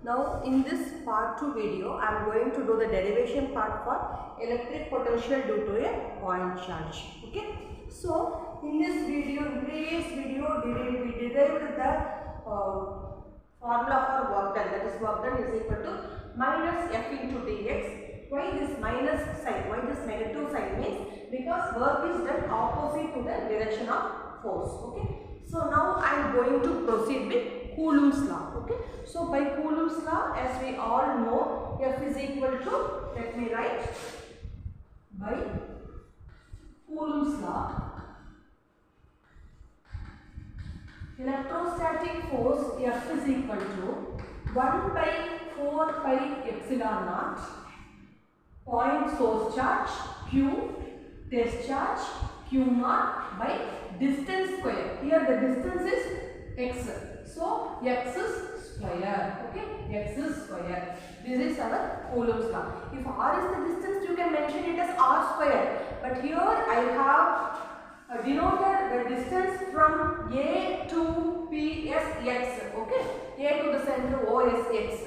Now in this part 2 video, I am going to do the derivation part for electric potential due to a point charge. Okay. So in this video, in previous video, we derived the formula for work done. That is work done is equal to minus F into dx. Why this minus sign? Why this negative sign means? Because work is done opposite to the direction of force. Okay. So now I am going to proceed with Coulomb's law. Okay. So by Coulomb's law, as we all know, F is equal to, let me write, by Coulomb's law, electrostatic force F is equal to 1 by 4 pi epsilon naught, point source charge Q, test charge Q naught by distance square. Here the distance is x. So x is square. Okay, x is square. This is our Coulomb's law. If r is the distance, you can mention it as r square. But here I have denoted the distance from A to P as x. Okay, A to the center O is x.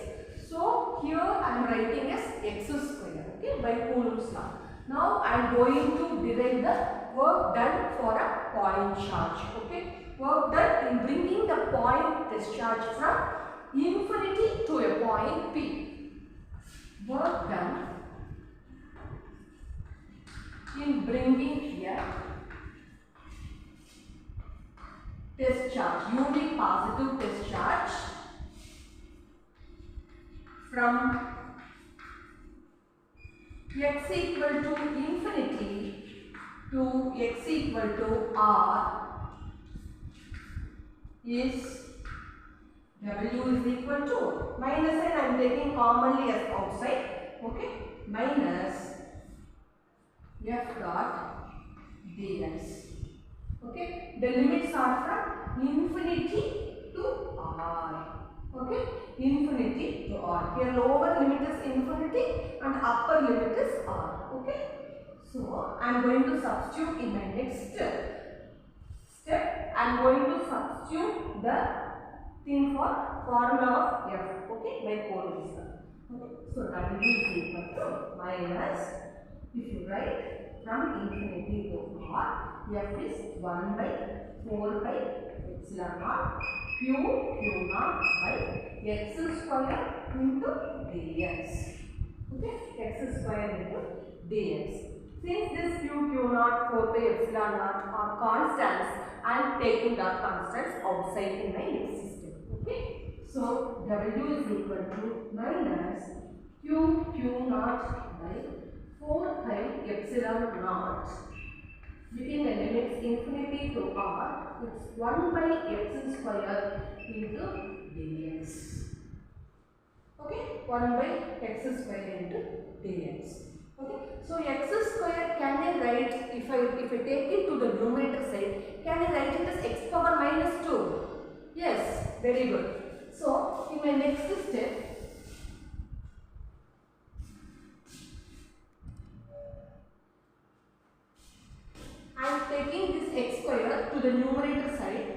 So here I am writing as x square. Okay, by Coulomb's law. Now I am going to derive the work done for a point charge. Okay, work done in bringing the point discharge from infinity to a point P. Work done in bringing here test charge, unique positive test charge from x equal to infinity to x equal to r is W is equal to minus n I am taking commonly as outside. Okay, minus F dot ds. Okay, the limits are from infinity to r. Okay, infinity to r. Here lower limit is infinity and upper limit is r. Okay, so I am going to substitute in my next step. I am going to substitute the thing for formula of F. Okay, by Coulomb's law. Okay, so W is equal to minus, if you write from infinity to r, F is 1 by 4 pi epsilon naught Q naught by x square into dx. Okay, x square into dx. Since this Q naught, 4 pi epsilon naught are constants, I am taking the constants outside in my next system. Okay, so W is equal to minus Q naught by 4 pi epsilon naught. Between the limits infinity to r, it's 1 by x square into dx. Okay, 1 by x square into dx. Okay, so x square can I write, if I take it to the numerator side, can I write it as x power minus 2? Yes, very good. So in my next step, I am taking this x square to the numerator side,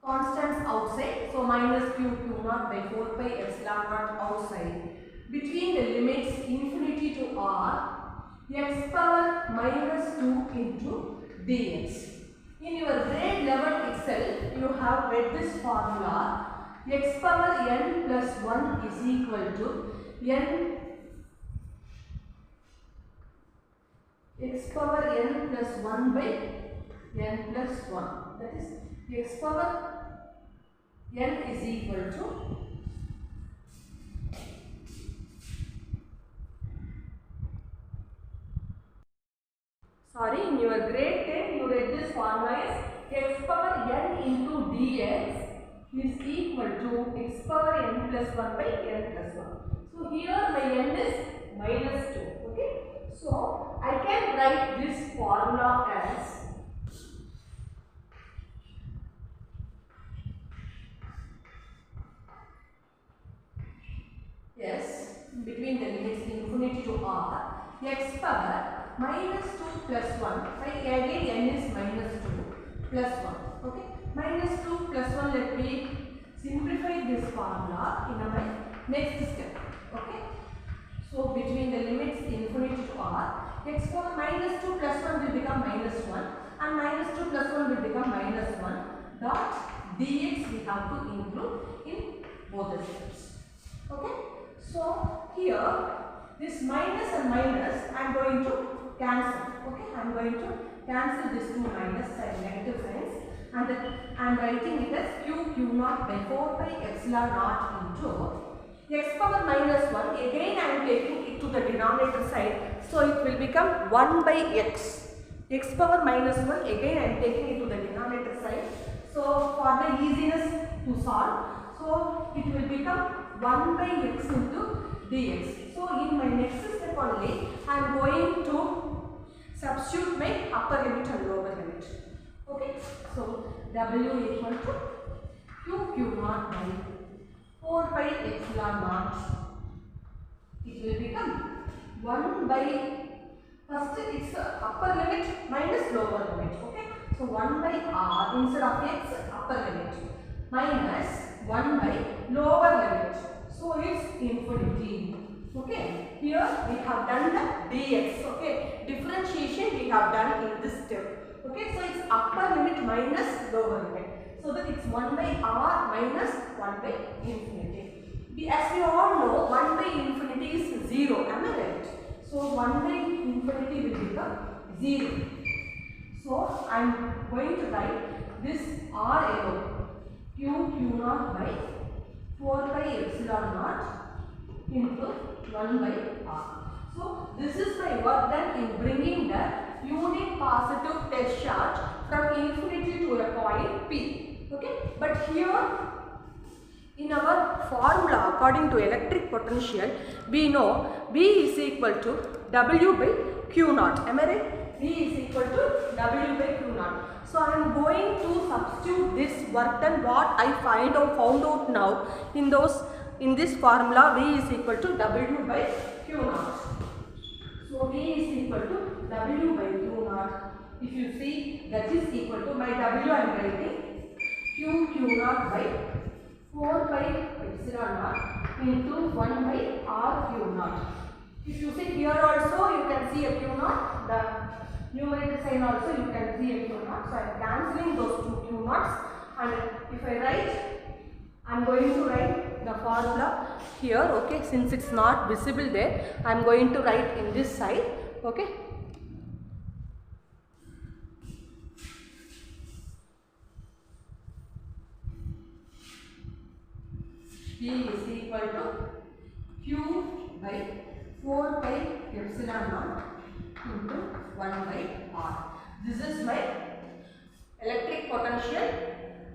constants outside, so minus Q naught by 4 pi epsilon naught outside. Between the limits infinity to r, x power minus 2 into dx. In your grade 11 itself, you have read this formula, x power n plus 1 is equal to n x power n plus 1 by n plus 1. That is x power n is equal to in your grade 10 you read this formula as x power n into dx is equal to x power n plus 1 by n plus 1. So here my n is minus 2. Okay. So I can write this formula as between the limits infinity to r, x power minus 2 plus 1, again n is minus 2 plus 1. Okay, minus 2 plus 1, let me simplify this formula in my next step. Okay. So between the limits infinity to r, x power minus 2 plus 1 will become minus 1 and minus 2 plus 1 will become minus 1 dot dx we have to include in both the steps. Okay. So here this minus and minus I am going to cancel. Okay. I am going to cancel this two minus and negative signs and I am writing it as q naught by 4 pi epsilon naught into x power minus 1, again I am taking it to the denominator side, so it will become 1 by x. X power minus 1, again I am taking it to the denominator side, so for the easiness to solve, so it will become 1 by x into dx. So in my next step only, I am going to substitute my upper limit and lower limit. Okay, so w equal to q naught by 4 pi epsilon naught. It will become 1 by, first it's upper limit minus lower limit. Okay. So 1 by r instead of x upper limit minus 1 by lower limit. So it's infinity. Okay. Here we have done the dx. Okay. Differentiation we have done in this step. Okay. So it's upper limit minus lower limit. So that it's 1 by r minus 1 by infinity. As we all know, 1 by infinity is 0. Am I right? So 1 by infinity will become 0. So I am going to write this r above q naught by 4 pi epsilon naught into 1 by r. So this is my work done in bringing the unit positive test charge from infinity to a point P. Okay, but here in our formula according to electric potential, we know B is equal to W by Q naught. Am I right? B is equal to W by Q naught. So I am going to substitute this work done what I found out now in this formula. V is equal to W by Q naught. So V is equal to W by Q naught. If you see, that is equal to my W I am writing q naught by 4 pi epsilon naught into 1 by r q naught. If you see here also you can see a q naught, the numerator sign also you can see a q naught. So I am cancelling those two q naughts, and if I write, I am going to write the formula here. Okay, since it's not visible there, I am going to write in this side. Okay. B is equal to q by 4 pi epsilon naught into 1 by r. This is my electric potential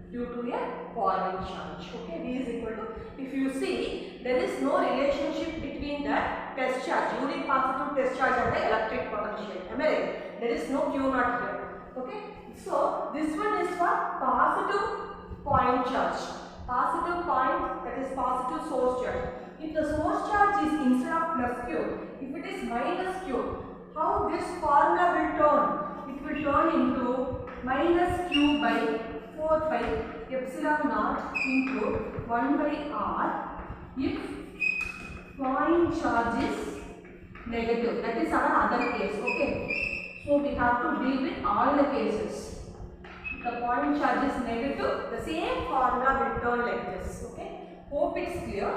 due to a point charge. Okay, V is equal to, if you see, there is no relationship between the test charge, unit positive test charge and the electric potential. Am I right? There is no q naught here. Okay, so this one is for positive point charge. Positive point, that is positive source charge. If the source charge is instead of plus q, if it is minus q, how this formula will turn? It will turn into minus q by 4 pi epsilon naught into 1 by r if point charge is negative. That is our other case. Okay. So we have to deal with all the cases. The point charge is negative, the same formula will turn like this. Okay. Hope it's clear.